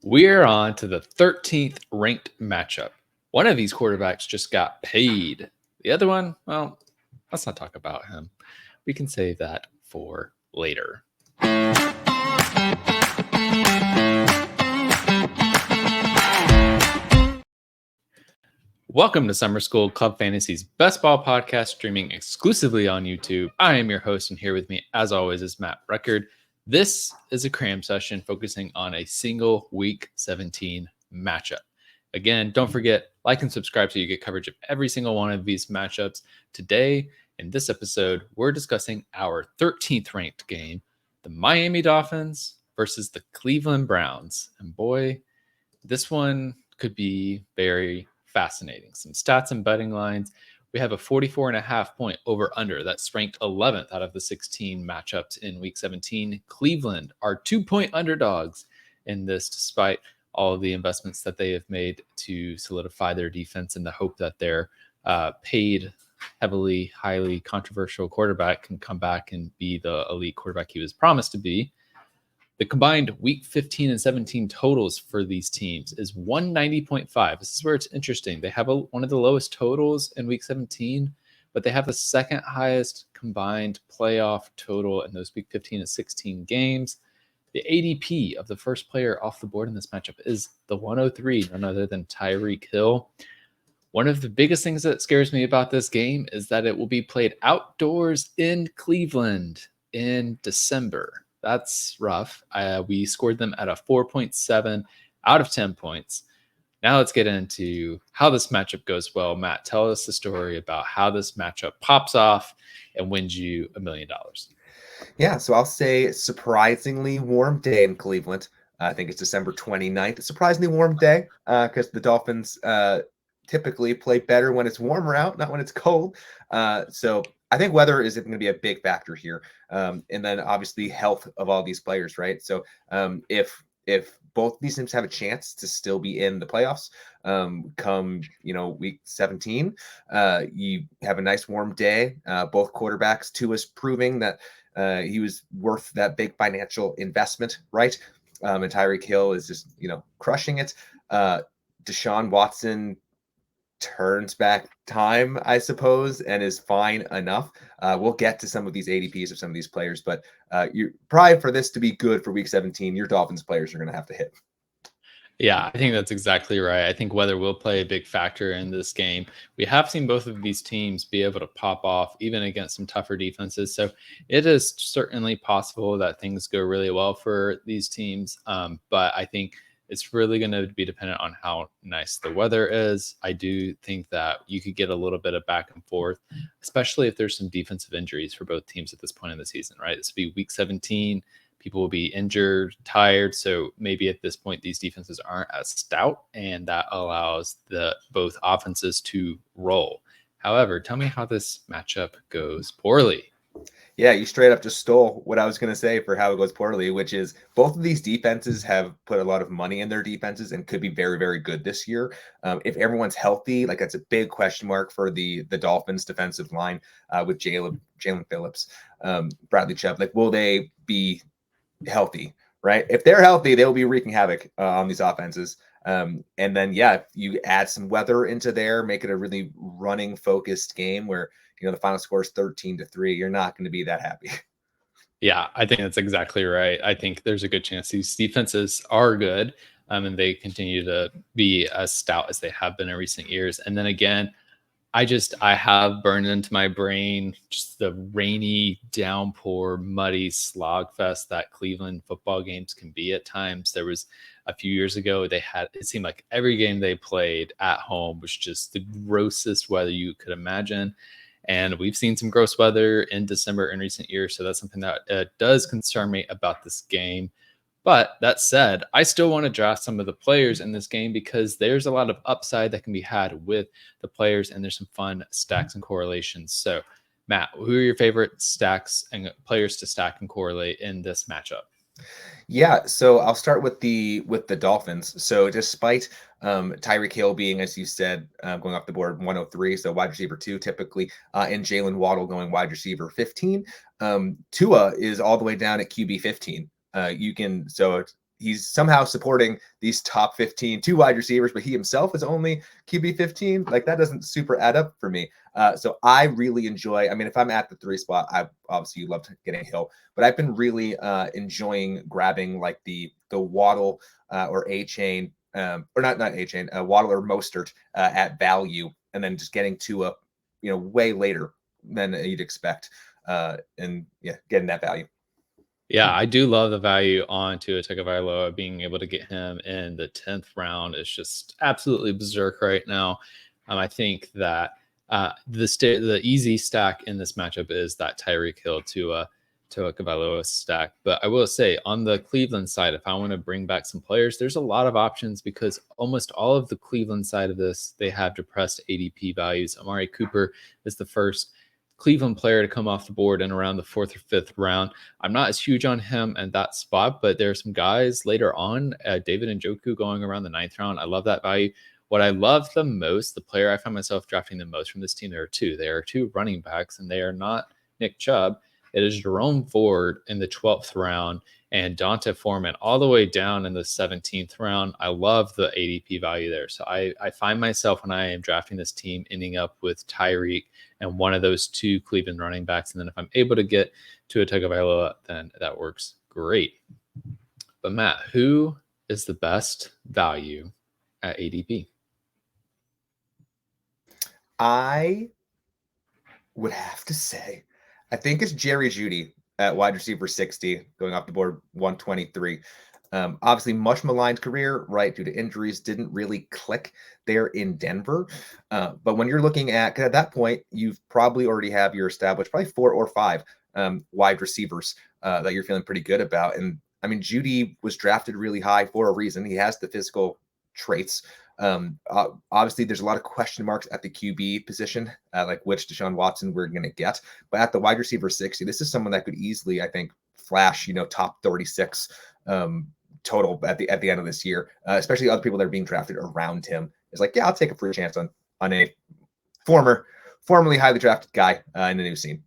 We're on to the 13th ranked matchup. One of these quarterbacks just got paid. The other one, well, let's not talk about him. We can save that for later. Welcome to Summer School Club Fantasy's best ball podcast, streaming exclusively on YouTube. I am your host, and here with me, as always, is Matt Record. This is a CRAM session focusing on a single Week 17 matchup. Again, don't forget, like and subscribe so you get coverage of every single one of these matchups. Today, in this episode, we're discussing our 13th ranked game, the Miami Dolphins versus the Cleveland Browns. And boy, this one could be very fascinating. Some stats and betting lines. We have a 44.5 point over under that's ranked 11th out of the 16 matchups in Week 17. Cleveland are 2-point underdogs in this, despite all of the investments that they have made to solidify their defense in the hope that their paid, heavily, highly controversial quarterback can come back and be the elite quarterback he was promised to be. The combined Week 15 and 17 totals for these teams is 190.5. This is where it's interesting. They have one of the lowest totals in Week 17, but they have the second highest combined playoff total in those Week 15 and 16 games. The ADP of the first player off the board in this matchup is the 103, none other than Tyreek Hill. One of the biggest things that scares me about this game is that it will be played outdoors in Cleveland in December. That's rough. We scored them at a 4.7 out of 10 points. Now let's get into how this matchup goes well. Matt, tell us the story about how this matchup pops off and wins you $1 million. Yeah, so I'll say surprisingly warm day in Cleveland. I think it's December 29th. A surprisingly warm day because the Dolphins typically play better when it's warmer out, not when it's cold. So I think weather is going to be a big factor here. And then obviously health of all these players, right? So if both these teams have a chance to still be in the playoffs come Week 17, you have a nice warm day. Both quarterbacks, Tua's proving that he was worth that big financial investment, right? And Tyreek Hill is just crushing it. Deshaun Watson turns back time, I suppose, and is fine enough. We'll get to some of these ADPs of some of these players, but you probably for this to be good for Week 17, your Dolphins players are going to have to hit. Yeah, I think that's exactly right. I think weather will play a big factor in this game. We have seen both of these teams be able to pop off even against some tougher defenses. So it is certainly possible that things go really well for these teams. But I think it's really going to be dependent on how nice the weather is. I do think that you could get a little bit of back and forth, especially if there's some defensive injuries for both teams at this point in the season, right? This will be Week 17. People will be injured, tired. So maybe at this point, these defenses aren't as stout, and that allows both offenses to roll. However, tell me how this matchup goes poorly. Yeah, you straight up just stole what I was going to say for how it goes poorly, which is both of these defenses have put a lot of money in their defenses and could be very, very good this year. If everyone's healthy, like that's a big question mark for the Dolphins defensive line with Jalen Phillips, Bradley Chubb. Like, will they be healthy, right? If they're healthy, they'll be wreaking havoc on these offenses. And then, yeah, if you add some weather into there, make it a really running focused game where, the final score is 13-3, you're not going to be that happy. Yeah, I think that's exactly right. I think there's a good chance these defenses are good and they continue to be as stout as they have been in recent years. And then again, I have burned into my brain just the rainy, downpour, muddy slog fest that Cleveland football games can be at times. There was a few years ago, it seemed like every game they played at home was just the grossest weather you could imagine. And we've seen some gross weather in December in recent years. So that's something that does concern me about this game. But that said, I still want to draft some of the players in this game because there's a lot of upside that can be had with the players, and there's some fun stacks and correlations. So, Matt, who are your favorite stacks and players to stack and correlate in this matchup? Yeah, so I'll start with the Dolphins. So despite Tyreek Hill being, as you said, going off the board 103, so wide receiver 2 typically, and Jalen Waddle going wide receiver 15, Tua is all the way down at QB 15. he's somehow supporting these top 15, 2 wide receivers, but he himself is only QB 15. Like, that doesn't super add up for me. So I really enjoy, I mean, if I'm at the 3 spot, I obviously loved getting Hill, but I've been really enjoying grabbing like the Waddle or A-Chain, or not A-Chain, Waddle or Mostert at value, and then just getting to a, way later than you'd expect. And yeah, getting that value. Yeah, I do love the value on Tua Tagovailoa. Being able to get him in the 10th round is just absolutely berserk right now. I think that the easy stack in this matchup is that Tyreek Hill to Tagovailoa stack. But I will say, on the Cleveland side, if I want to bring back some players, there's a lot of options because almost all of the Cleveland side of this, they have depressed ADP values. Amari Cooper is the first Cleveland player to come off the board in around the 4th or 5th round. I'm not as huge on him in that spot, but there are some guys later on, David Njoku going around the 9th round. I love that value. What I love the most, the player I find myself drafting the most from this team, there are two. There are 2 running backs, and they are not Nick Chubb. It is Jerome Ford in the 12th round and Dante Foreman all the way down in the 17th round. I love the ADP value there. So I find myself, when I am drafting this team, ending up with Tyreek and one of those 2 Cleveland running backs. And then if I'm able to get to a Tagovailoa, then that works great. But Matt, who is the best value at ADP? I would have to say, I think it's Jerry Jeudy at wide receiver 60, going off the board 123. Obviously, much maligned career, right, due to injuries, didn't really click there in Denver. But when you're looking at that point, you've probably already have your established probably 4 or 5 wide receivers that you're feeling pretty good about. And I mean, Jeudy was drafted really high for a reason. He has the physical traits. Obviously, there's a lot of question marks at the QB position, like which Deshaun Watson we're going to get. But at the wide receiver 60, this is someone that could easily, I think, flash, top 36 total at the end of this year, especially other people that are being drafted around him. It's like, yeah, I'll take a free chance on a formerly highly drafted guy in a new scene.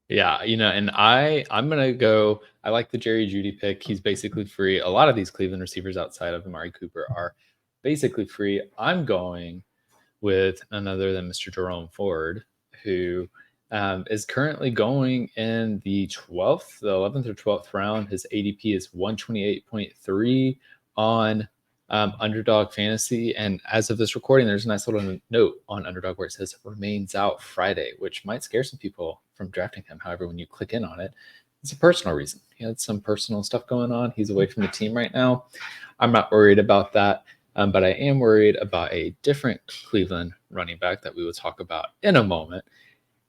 Yeah, and I'm gonna go. I like the Jerry Jeudy pick. He's basically free. A lot of these Cleveland receivers outside of Amari Cooper are basically free. I'm going with none other than Mr. Jerome Ford, who is currently going in the 12th, the 11th or 12th round. His ADP is 128.3 on Underdog Fantasy. And as of this recording, there's a nice little note on Underdog where it says remains out Friday, which might scare some people from drafting him. However, when you click in on it, it's a personal reason. He had some personal stuff going on. He's away from the team right now. I'm not worried about that. But I am worried about a different Cleveland running back that we will talk about in a moment.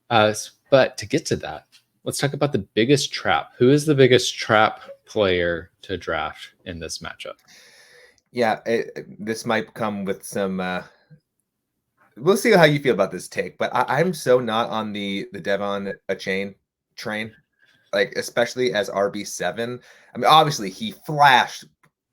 But to get to that, let's talk about the biggest trap. Who is the biggest trap player to draft in this matchup? Yeah, this might come with some. We'll see how you feel about this take, but I'm so not on the Devon Achane train, like especially as RB7. I mean, obviously he flashed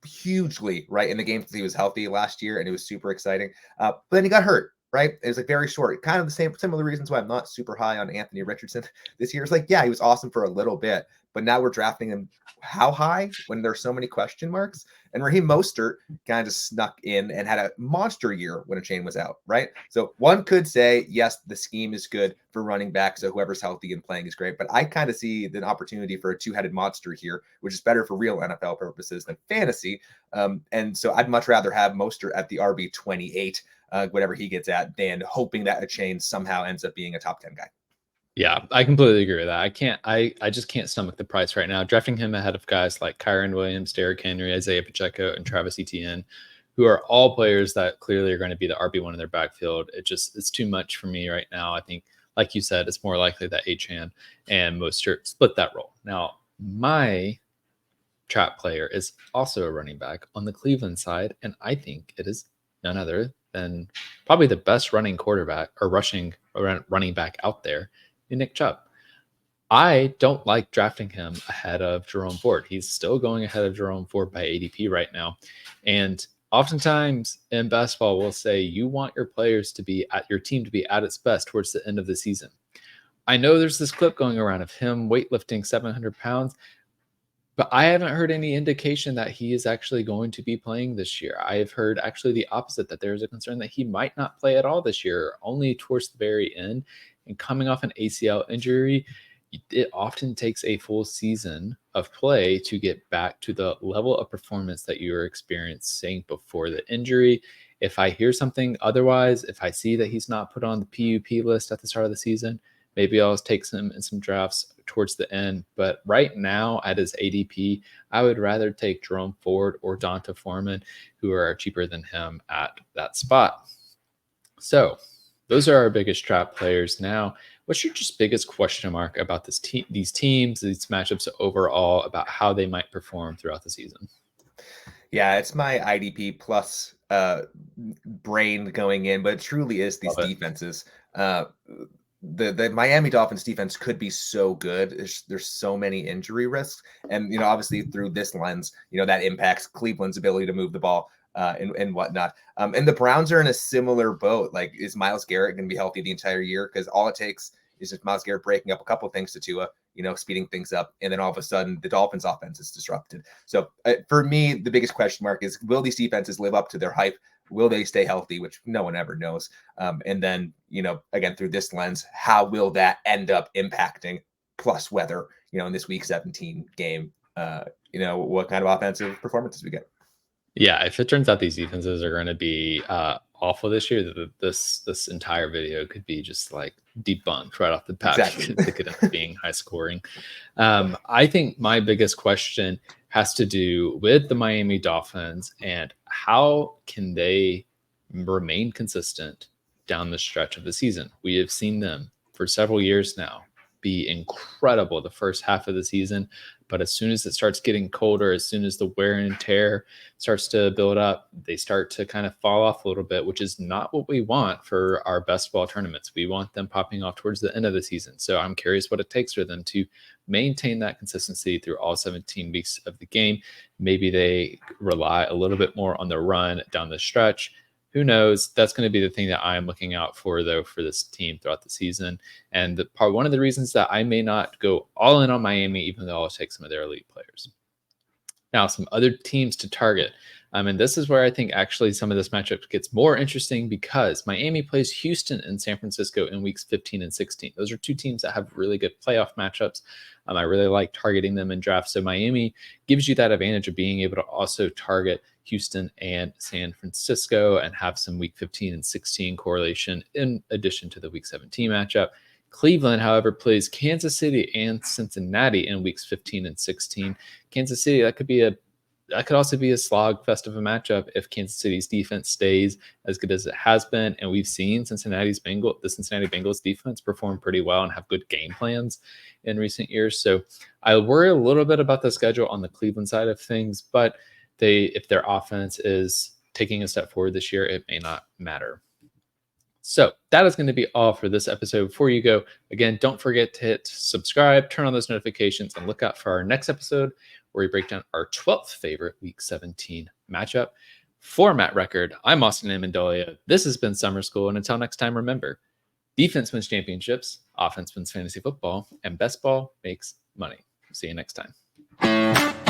hugely right in the games that he was healthy last year, and it was super exciting. But then he got hurt. Right, it was like very short. Kind of the similar reasons why I'm not super high on Anthony Richardson this year. It's like, yeah, he was awesome for a little bit, but now we're drafting him how high when there's so many question marks? And Raheem Mostert kind of just snuck in and had a monster year when Achane was out, right? So one could say, yes, the scheme is good for running back, so whoever's healthy and playing is great. But I kind of see the opportunity for a 2-headed monster here, which is better for real NFL purposes than fantasy. And so I'd much rather have Mostert at the RB 28. Whatever he gets at, than hoping that Achane somehow ends up being a top 10 guy. Yeah, I completely agree with that. I just can't stomach the price right now. Drafting him ahead of guys like Kyron Williams, Derrick Henry, Isaiah Pacheco, and Travis Etienne, who are all players that clearly are going to be the RB1 in their backfield. It's too much for me right now. I think, like you said, it's more likely that Achane and Mostert split that role. Now, my trap player is also a running back on the Cleveland side, and I think it is none other than probably the best running quarterback or running back out there in Nick Chubb. I don't like drafting him ahead of Jerome Ford. He's still going ahead of Jerome Ford by ADP right now. And oftentimes in basketball, we'll say you want your players to be at your team to be at its best towards the end of the season. I know there's this clip going around of him weightlifting 700 pounds. But I haven't heard any indication that he is actually going to be playing this year. I have heard actually the opposite, that there's a concern that he might not play at all this year, only towards the very end. And coming off an ACL injury, it often takes a full season of play to get back to the level of performance that you were experiencing before the injury. If I hear something otherwise, if I see that he's not put on the PUP list at the start of the season, maybe I'll take some in some drafts towards the end. But right now, at his ADP, I would rather take Jerome Ford or Donta Foreman, who are cheaper than him at that spot. So those are our biggest trap players. Now, what's your just biggest question mark about these teams, these matchups overall, about how they might perform throughout the season? Yeah, it's my IDP plus brain going in, but it truly is these Love it. defenses. The Miami Dolphins defense could be so good. There's so many injury risks, and obviously through this lens, that impacts Cleveland's ability to move the ball and whatnot. And the Browns are in a similar boat. Like, is Myles Garrett going to be healthy the entire year? Because all it takes is just Myles Garrett breaking up a couple of things to Tua, speeding things up, and then all of a sudden the Dolphins' offense is disrupted. So for me, the biggest question mark is, will these defenses live up to their hype? Will they stay healthy, which no one ever knows? And then, again, through this lens, how will that end up impacting plus weather, in this week 17 game? What kind of offensive performances we get? Yeah, if it turns out these defenses are going to be awful this year, this entire video could be just like debunked right off the bat. Exactly. It could end up being high scoring. I think my biggest question has to do with the Miami Dolphins and how can they remain consistent down the stretch of the season. We have seen them for several years now be incredible the first half of the season, but as soon as it starts getting colder, as soon as the wear and tear starts to build up, they start to kind of fall off a little bit, which is not what we want for our best ball tournaments. We want them popping off towards the end of the season. So I'm curious what it takes for them to maintain that consistency through all 17 weeks of the game. Maybe they rely a little bit more on the run down the stretch. Who knows? That's going to be the thing that I'm looking out for, though, for this team throughout the season. And one of the reasons that I may not go all in on Miami, even though I'll take some of their elite players. Now, some other teams to target. And this is where I think actually some of this matchup gets more interesting, because Miami plays Houston and San Francisco in weeks 15 and 16. Those are two teams that have really good playoff matchups. I really like targeting them in drafts. So Miami gives you that advantage of being able to also target Houston and San Francisco and have some week 15 and 16 correlation in addition to the week 17 matchup. Cleveland, however, plays Kansas City and Cincinnati in weeks 15 and 16. Kansas City, that could also be a slog fest of a matchup if Kansas City's defense stays as good as it has been. And we've seen the Cincinnati Bengals defense perform pretty well and have good game plans in recent years. So I worry a little bit about the schedule on the Cleveland side of things, but if their offense is taking a step forward this year, it may not matter. So that is going to be all for this episode. Before you go, again, don't forget to hit subscribe, turn on those notifications, and look out for our next episode where we break down our 12th favorite week 17 matchup. For Matt Record, I'm Austin Amandolia. This has been Summer School. And until next time, remember, defense wins championships, offense wins fantasy football, and best ball makes money. See you next time.